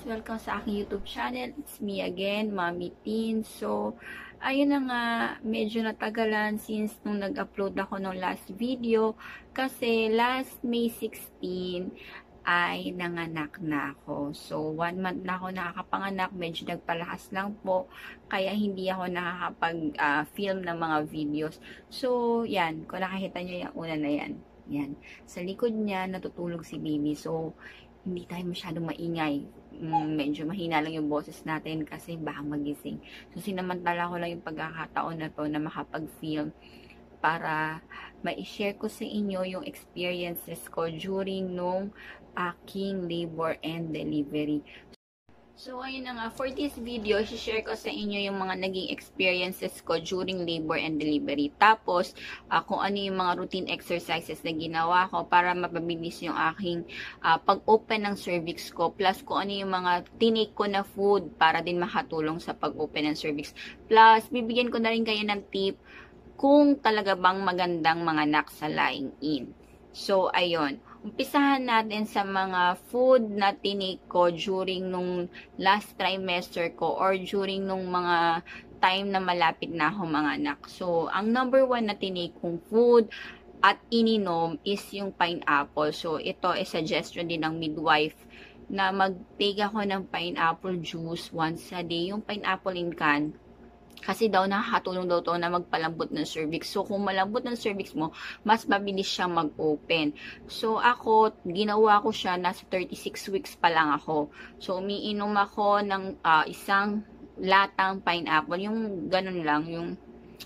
Welcome sa aking YouTube channel. It's me again, Mommy Tin. So, ayun na nga, medyo natagalan since nung nag-upload ako ng last video kasi last May 16 ay nanganak na ako. So, 1 month na ako nakakapanganak. Medyo nagpalakas lang po. Kaya hindi ako nakakapag-film ng mga videos. So, yan. Kung nakikita nyo yung una na yan. Yan. Sa likod niya, natutulog si baby. So, hindi tayo masyadong maingay. Medyo mahina lang yung boses natin kasi baka magising. So, sinamantala ko lang yung pagkakataon na to na makapag-film para ma-share ko sa inyo yung experiences ko during nung aking labor and delivery. So, ayun na nga, for this video, share ko sa inyo yung mga naging experiences ko during labor and delivery. Tapos, kung ano yung mga routine exercises na ginawa ko para mapabilis yung aking pag-open ng cervix ko. Plus, kung ano yung mga tinake ko na food para din makatulong sa pag-open ng cervix. Plus, bibigyan ko na rin kayo ng tip kung talaga bang magandang manganak sa lying in. So, ayun. Umpisahan natin sa mga food na tinake ko during nung last trimester ko or during nung mga time na malapit na ako manganak. So, ang number 1 na tinake kong food at ininom is yung pineapple. So, ito ay suggestion din ng midwife na mag-take ako ng pineapple juice once a day. Yung pineapple in can. Kasi daw nakakatulong daw to na magpalambot ng cervix. So, kung malambot ng cervix mo, mas mabilis siyang mag-open. So, ako, ginawa ko siya, nasa 36 weeks pa lang ako. So, umiinom ako ng isang latang pineapple. Yung ganun lang, yung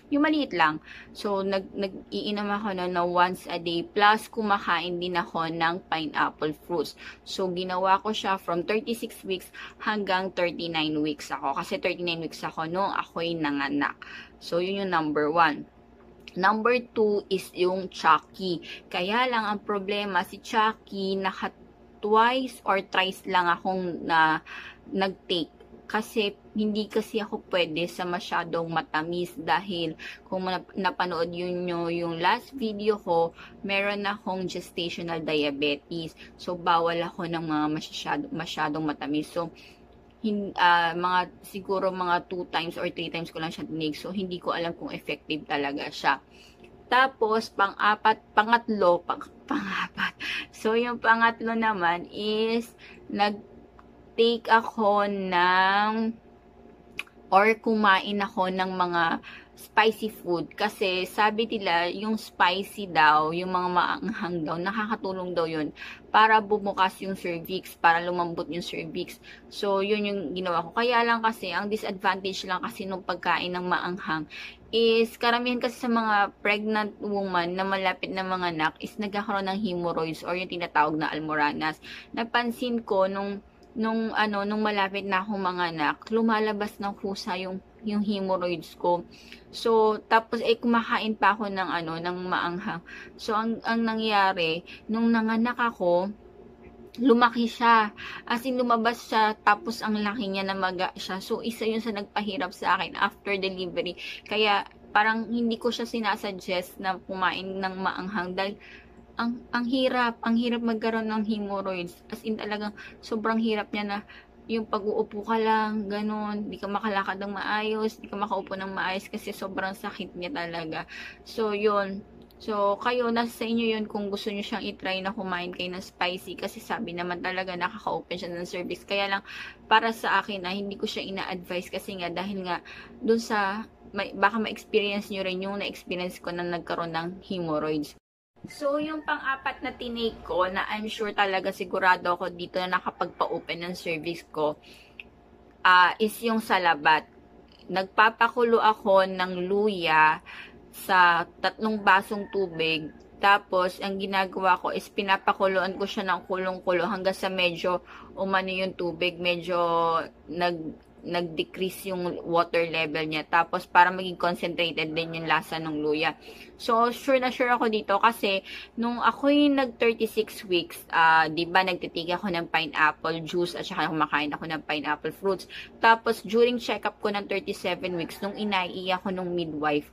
maliit lang. So, nag-iinom ako na once a day. Plus, kumakain din ako ng pineapple fruits. So, ginawa ko siya from 36 weeks hanggang 39 weeks ako. Kasi 39 weeks ako nung ako'y nanganak. So, yun yung number 1. Number 2 is yung Chucky. Kaya lang, ang problema, si Chucky, twice or thrice lang akong nag-take. Kasi hindi kasi ako pwede sa masyadong matamis dahil kung napanood yun nyo yung last video ko, meron akong gestational diabetes. So, bawal ako ng mga masyadong matamis. So, siguro mga 2 times or 3 times ko lang siya tinig. So, hindi ko alam kung effective talaga siya. Tapos, pangatlo. So, yung pangatlo naman is, take ako kumain ako ng mga spicy food. Kasi sabi nila, yung spicy daw, yung mga maanghang daw, nakakatulong daw yun para bumukas yung cervix, para lumambot yung cervix. So, yun yung ginawa ko. Kaya lang kasi, ang disadvantage lang kasi nung pagkain ng maanghang is, karamihan kasi sa mga pregnant woman na malapit na manganak is nagkakaroon ng hemorrhoids or yung tinatawag na almoranas. Napansin ko nung malapit na akong manganak, lumalabas ng kusa yung hemorrhoids ko. So, tapos kumakain pa ako ng maanghang. So, ang nangyari, nung nanganak ako, lumaki siya. As in, lumabas siya, tapos ang laki niya, namaga siya. So, isa yun sa nagpahirap sa akin after delivery. Kaya, parang hindi ko siya sinasuggest na kumain ng maanghang dahil ang hirap magkaroon ng hemorrhoids. As in talagang sobrang hirap niya na yung pag-uupo ka lang, ganun, di ka makalakad ng maayos, di ka makaupo ng maayos kasi sobrang sakit niya talaga. So, yun. So, kayo, nasa sa inyo yun kung gusto nyo siyang itry na kumain kayo ng spicy kasi sabi naman talaga nakaka-open siya ng cervix. Kaya lang, para sa akin hindi ko siya ina-advise kasi nga dahil nga dun sa, baka ma-experience nyo rin yung na-experience ko na nagkaroon ng hemorrhoids. So, yung pang-apat na tinake ko, na I'm sure talaga sigurado ako dito na nakapagpa-open ng cervix ko, is yung salabat. Nagpapakulo ako ng luya sa 3 basong tubig. Tapos, ang ginagawa ko is pinapakuluan ko siya ng kulong-kulo hanggang sa medyo umano yung tubig, medyo nag-decrease yung water level niya. Tapos, para maging concentrated din yung lasa ng luya. So, sure na sure ako dito kasi nung ako'y nag-36 weeks, diba, nagtitiga ako ng pineapple juice at saka kumakain ako ng pineapple fruits. Tapos, during check-up ko ng 37 weeks, nung inaiya ko nung midwife,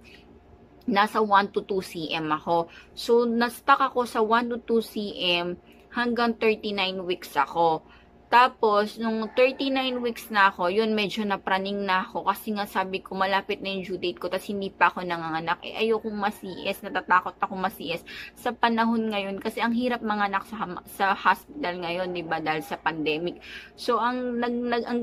nasa 1 to 2 cm ako. So, na-stuck ako sa 1 to 2 cm hanggang 39 weeks ako. Tapos, nung 39 weeks na ako, yun, medyo napraning na ako. Kasi nga sabi ko, malapit na yung due date ko, tapos hindi pa ako nanganganak. Ayokong masies, natatakot ako masies sa panahon ngayon. Kasi ang hirap manganak sa hospital ngayon, di ba, dahil sa pandemic. So, ang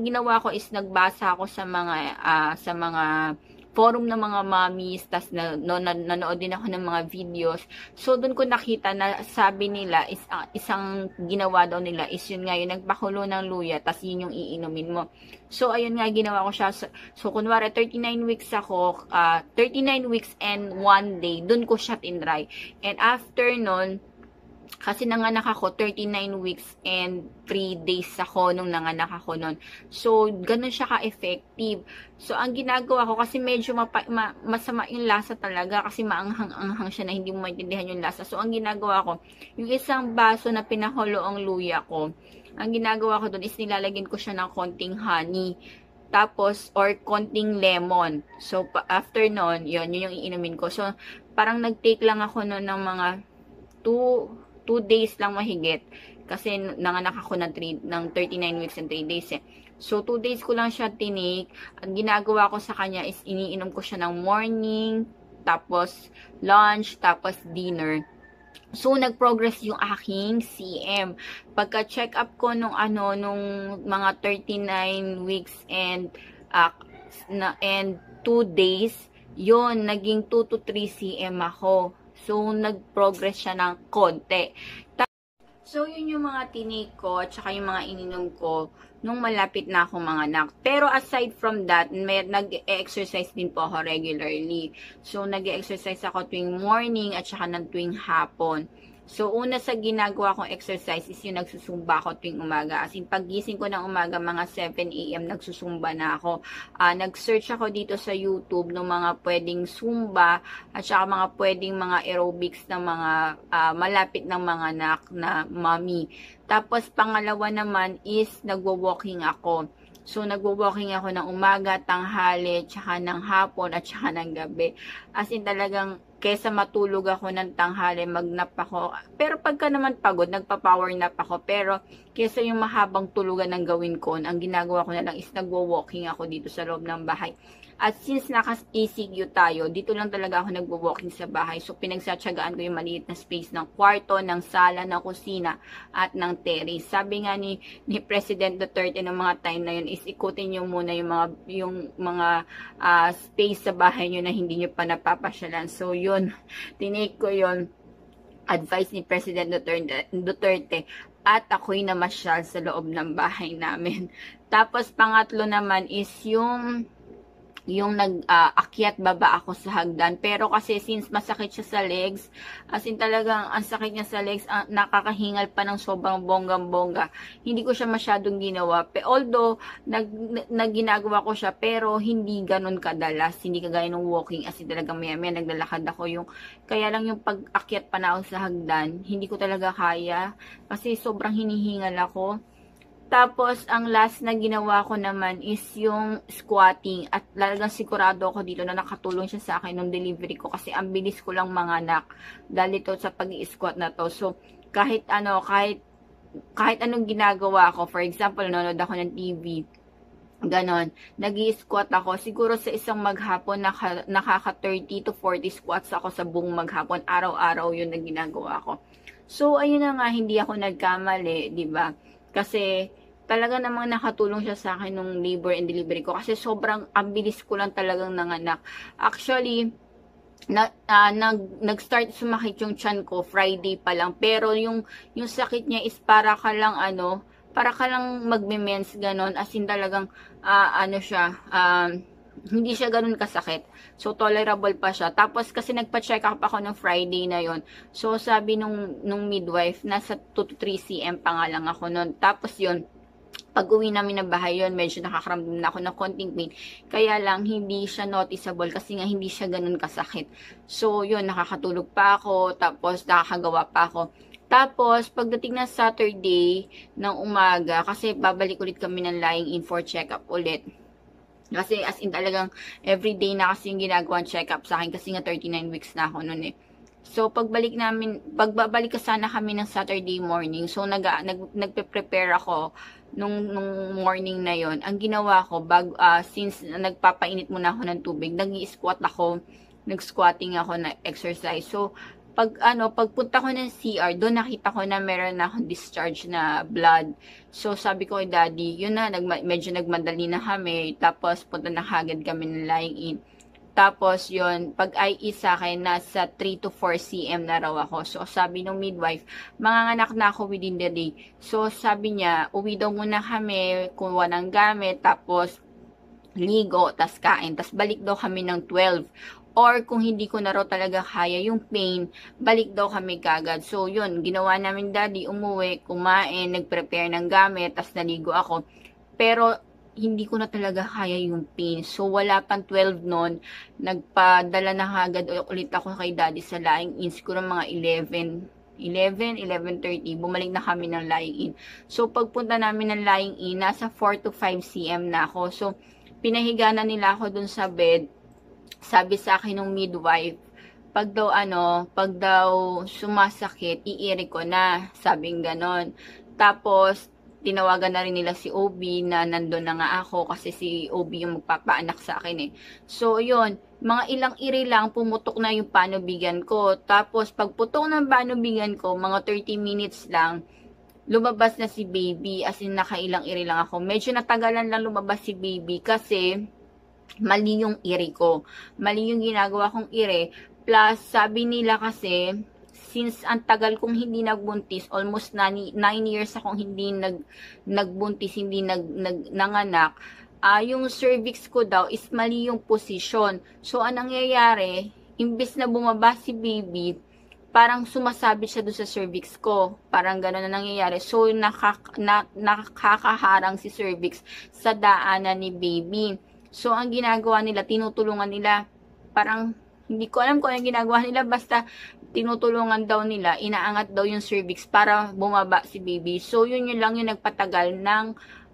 ginawa ko is nagbasa ako sa mga forum ng mga mommies, tas nanood din ako ng mga videos. So, doon ko nakita na sabi nila, isang ginawa daw nila is yun nga, yung nagpakulo ng luya, tas yun yung iinumin mo. So, ayun nga, ginawa ko siya. So, kunwari, 39 weeks ako, 39 weeks and 1 day, doon ko siya tinry. And after nun, kasi nanganak ako 39 weeks and 3 days ako nung nanganak ako nun. So, ganun siya ka-effective. So, ang ginagawa ko, kasi medyo masama yung lasa talaga, kasi maanghang-anghang siya na hindi mo maintindihan yung lasa. So, ang ginagawa ko, yung isang baso na pinakulo ang luya ko, ang ginagawa ko dun is nilalagyan ko siya ng konting honey. Tapos, or konting lemon. So, after nun, yun yung iinumin ko. So, parang nag-take lang ako nun ng mga 2 days lang mahigit. Kasi nanganak ako ng 39 weeks and 3 days eh. So, 2 days ko lang siya tinik. Ang ginagawa ko sa kanya is iniinom ko siya ng morning, tapos lunch, tapos dinner. So, nag-progress yung aking CM. Pagka-check up ko nung mga 39 weeks and 2 days, yon naging 2 to 3 cm ako. So, nag-progress siya ng konti. So, yun yung mga tinik ko, at saka yung mga ininom ko nung malapit na akong manganak. Pero aside from that, nag-exercise din po ako regularly. So, nag-exercise ako tuwing morning at saka ng tuwing hapon. So, una sa ginagawa kong exercise is yung nagsusumba ako tuwing umaga. As in, paggising ko ng umaga, mga 7 AM, nagsusumba na ako. Nag-search ako dito sa YouTube ng mga pwedeng zumba at saka mga pwedeng mga aerobics ng mga malapit ng mga anak na mommy. Tapos, pangalawa naman is nagwo-walking ako. So, nagwo-walking ako ng umaga, tanghali, tsaka ng hapon, at tsaka ng gabi. As in, talagang kesa matulog ako ng tanghali, mag-nap ako. Pero pagka naman pagod, nagpa-power nap ako. Pero, kesa yung mahabang tulugan ng gawin ko, ang ginagawa ko na lang is nagwo-walking ako dito sa loob ng bahay. At since naka-ECQ tayo, dito lang talaga ako nagwo-walking sa bahay. So, pinagsatsagaan ko yung maliit na space ng kwarto, ng sala, ng kusina, at ng terrace. Sabi nga ni President Duterte ng mga time na yun is ikutin nyo muna yung mga space sa bahay nyo na hindi nyo pa napapasyalan. So, yun, tinake ko yun. Advice ni President Duterte. At ako'y namasyal sa loob ng bahay namin. Tapos, pangatlo naman is yung nag-akyat baba ako sa hagdan. Pero kasi since masakit siya sa legs, as in talagang ang sakit niya sa legs, nakakahingal pa ng sobrang bonggang-bongga. Hindi ko siya masyadong ginawa. Although, ginagawa ko siya, pero hindi ganun kadalas. Hindi kagaya ng walking, as in talagang maya-maya naglalakad ako. Kaya lang yung pag-akyat pa na ako sa hagdan, hindi ko talaga kaya. Kasi sobrang hinihingal ako. Tapos, ang last na ginawa ko naman is yung squatting. At talagang sigurado ako dito na nakatulong siya sa akin nung delivery ko. Kasi ang bilis ko lang manganak dahil ito sa pag-i-squat na to. So, kahit anong ginagawa ko, for example, nanonood ako ng TV, ganon, nag-i-squat ako. Siguro sa isang maghapon, nakaka 30 to 40 squats ako sa buong maghapon. Araw-araw yun na ginagawa ko. So, ayun na nga, hindi ako nagkamali, di ba? Kasi, talaga namang nakatulong siya sa akin nung labor and delivery ko. Kasi sobrang abilis ko lang talagang nanganak. Actually, nag-start sumakit yung tiyan ko Friday pa lang. Pero yung sakit niya is para ka lang magme-mens ganon. As in talagang, hindi siya ganun kasakit. So, tolerable pa siya. Tapos, kasi nagpa-check up ako ng Friday na yon. So, sabi nung midwife, nasa 2 to 3 cm pa nga lang ako nun. Tapos yun, pag uwi namin ng bahay yun, medyo nakakaramdam na ako ng konting pain. Kaya lang, hindi siya noticeable kasi nga hindi siya ganun kasakit. So, yun, nakakatulog pa ako, tapos nakakagawa pa ako. Tapos, pagdating na Saturday ng umaga, kasi babalik ulit kami ng lying in for check-up ulit. Kasi as in talagang everyday na kasi yung ginagawang check-up sa akin kasi nga 39 weeks na ako noon eh. So, pagbabalik ka sana kami ng Saturday morning. So, nagpe-prepare ako nung morning na yon. Ang ginawa ko, since nagpapainit muna ako ng tubig, nag-squatting ako na exercise. So, pagpunta ko ng CR, doon nakita ko na meron na akong discharge na blood. So, sabi ko kay daddy, yun na, medyo nagmadali na kami. Tapos, punta na kagad kami ng lying in. Tapos, yun, pag IE sa akin, nasa 3 to 4 cm na raw ako. So, sabi ng midwife, manganganak na ako within the day. So, sabi niya, uwi daw muna kami, kuha ng gamit, tapos, ligo, tas kain, tas balik daw kami ng 12. Or, kung hindi ko na raw talaga kaya yung pain, balik daw kami kagad. So, yun, ginawa namin daddy, umuwi, kumain, nag-prepare ng gamit, tas naligo ako. Pero, hindi ko na talaga kaya yung pain. So, wala pang 12 noon. Nagpadala na kagad ulit ako kay daddy sa lying in. Siguro mga 11:30, bumalik na kami ng lying in. So, pagpunta namin ng lying in, nasa 4 to 5 cm na ako. So, pinahiga na nila ako dun sa bed. Sabi sa akin ng midwife, pag daw sumasakit, iiri ko na. Sabing ganon. Tapos, tinawagan na rin nila si OB na nandun na nga ako kasi si OB yung magpapaanak sa akin eh. So, yun, mga ilang iri lang, pumutok na yung panubigan ko. Tapos, pagputok ng panubigan ko, mga 30 minutes lang, lumabas na si baby. As in, nakailang iri lang ako. Medyo natagalan lang lumabas si baby kasi mali yung iri ko. Mali yung ginagawa kong iri. Plus, sabi nila kasi, since ang tagal kong hindi nagbuntis, almost 9 years akong hindi nagbuntis, hindi nanganak, yung cervix ko daw is mali yung posisyon. So, anong nangyayari, imbes na bumaba si baby, parang sumasabit siya doon sa cervix ko. Parang gano'n na nangyayari. So, nakakaharang si cervix sa daanan ni baby. So, ang ginagawa nila, tinutulungan nila, parang, hindi ko alam kung anong ginagawa nila, basta tinutulungan daw nila, inaangat daw yung cervix para bumaba si baby. So, yun lang yung nagpatagal ng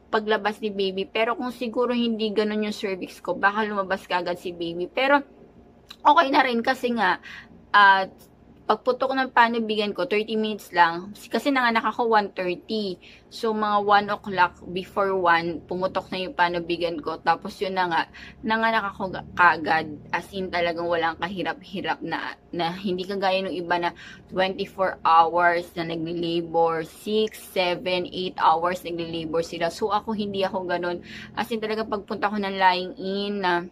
paglabas ni baby. Pero kung siguro hindi ganun yung cervix ko, baka lumabas kagad si baby. Pero, okay na rin kasi nga, pagputok ng panubigan ko, 30 minutes lang. Kasi nanganak ako 1:30. So, mga 1 o'clock, before 1, pumutok na yung panubigan ko. Tapos, yun na nga, nanganak ako kagad. As in, talagang walang kahirap-hirap na hindi kagaya ng iba na 24 hours na nagli-labor, 6, 7, 8 hours nagli-labor sila. So, hindi ako ganun. As in, talagang pagpunta ko ng lying in na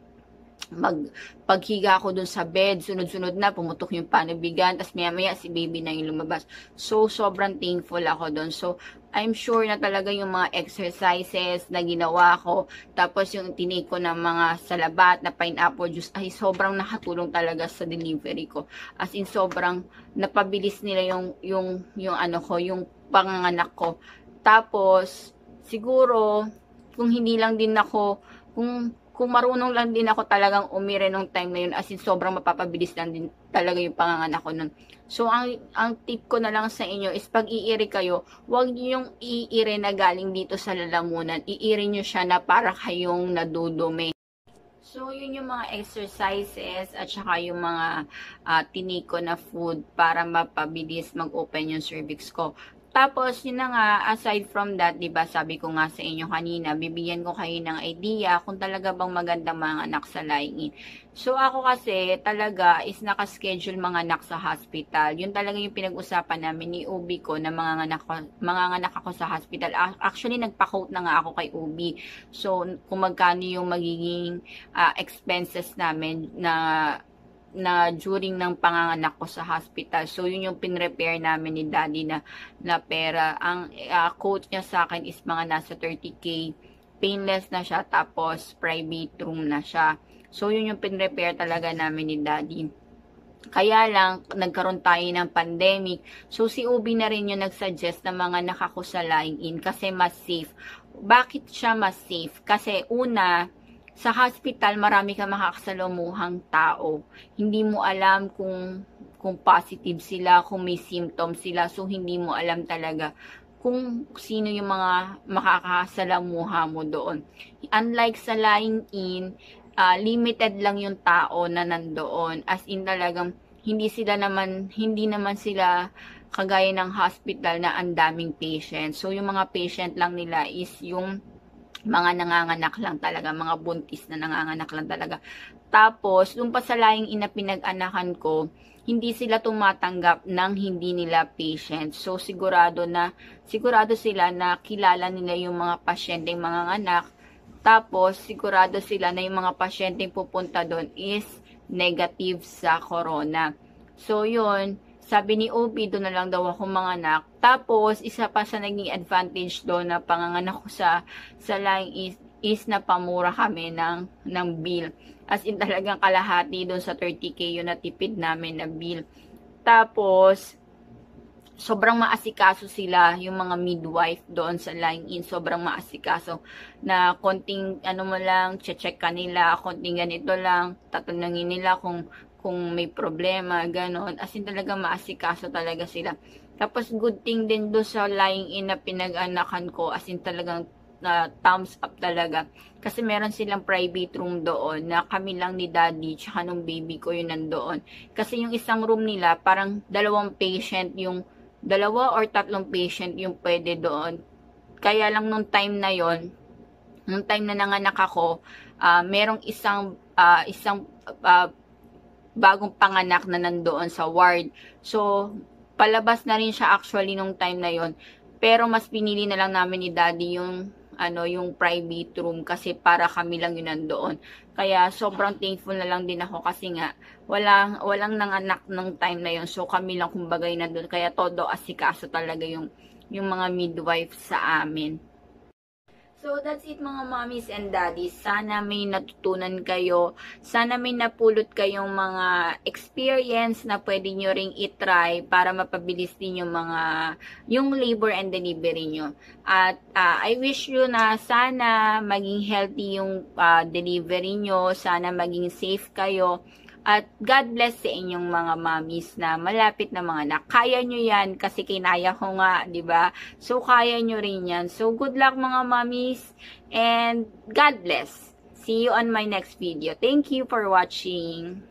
paghiga ako dun sa bed, sunod-sunod na, pumutok yung panubigan, tas maya-maya si baby na yung lumabas. So, sobrang thankful ako dun. So, I'm sure na talaga yung mga exercises na ginawa ko, tapos yung tinake ko ng mga salabat na pineapple juice, ay sobrang nakatulong talaga sa delivery ko. As in, sobrang napabilis nila yung panganganak ko. Tapos, siguro, kung hindi lang din ako, kung marunong lang din ako talagang umire nung time na yun, as in sobrang mapapabilis lang din talaga yung panganganak ko nun. So, ang tip ko na lang sa inyo is pag iiri kayo, huwag nyo yung iiri na galing dito sa lalamunan. Iiri nyo siya na para kayong nadudumi. So, yun yung mga exercises at saka yung mga tinake ko na food para mapabilis mag-open yung cervix ko. Tapos, yun na nga, aside from that, diba, sabi ko nga sa inyo kanina, bibigyan ko kayo ng idea kung talaga bang magandang mga anak sa lying in. So, ako kasi talaga is nakaschedule mga anak sa hospital. Yun talaga yung pinag-usapan namin ni Ubi ko na mga anak ako sa hospital. Actually, nagpa-quote na nga ako kay Ubi. So, kung magkano yung magiging expenses namin na during ng panganganak ko sa hospital. So, yun yung pinrepair namin ni daddy na pera. Ang quote niya sa akin is mga nasa 30K. Painless na siya, tapos private room na siya. So, yun yung pinrepair talaga namin ni daddy. Kaya lang, nagkaroon tayo ng pandemic. So, si Ubi na rin yung nagsuggest na mga nakako sa lying in kasi mas safe. Bakit siya mas safe? Kasi una, sa hospital, marami ka makakasalamuhang tao. Hindi mo alam kung positive sila, kung may symptoms sila. So, hindi mo alam talaga kung sino yung mga makakasalamuha mo doon. Unlike sa lying in, limited lang yung tao na nandoon. As in talagang, hindi naman sila kagaya ng hospital na ang daming patient. So, yung mga patient lang nila is yung mga nanganganak lang talaga, mga buntis na nanganganak lang talaga. Tapos, yung pa sa laing ina pinag-anakan ko, hindi sila tumatanggap ng hindi nila patient. So, sigurado sila na kilala nila yung mga pasyenteng mga anak. Tapos, sigurado sila na yung mga pasyenteng pupunta doon is negative sa corona. So, yun, sabi ni OB, doon na lang daw ako manganak. Tapos, isa pa sa naging advantage doon na panganganak ko sa laing is na pamura kami ng bill. As in talagang kalahati doon sa 30K yung natipid namin na bill. Tapos, sobrang maasikaso sila, yung mga midwife doon sa line-in, sobrang maasikaso na konting ano mo lang, check kanila, konting ganito lang, tatanungin nila kung may problema, ganon. As in talaga maasikaso talaga sila. Tapos good thing din doon sa lying-in na pinag-anakan ko, as in talagang thumbs up talaga. Kasi meron silang private room doon na kami lang ni daddy tsaka nung baby ko yung nandoon. Kasi yung isang room nila, parang 2 patient yung 2 or 3 patient yung pwede doon. Kaya lang nung time na yon, nung time na nanganak ako, merong isang bagong panganak na nandoon sa ward. So, palabas na rin siya actually nung time na yon. Pero mas pinili na lang namin ni daddy yung private room kasi para kami lang yun nandoon. Kaya sobrang thankful na lang din ako kasi nga walang nanganak ng time na yun. So kami lang kumbaga yun nandoon. Kaya todo asikaso talaga yung mga midwife sa amin. So, that's it mga mommies and daddies. Sana may natutunan kayo. Sana may napulot kayong mga experience na pwede nyo ring itry para mapabilis din yung labor and delivery nyo. At I wish you na sana maging healthy yung delivery nyo. Sana maging safe kayo. At God bless sa inyong mga mommies na malapit na mga anak. Kaya nyo yan kasi kinaya ko nga, di ba? So, kaya nyo rin yan. So, good luck mga mommies and God bless. See you on my next video. Thank you for watching.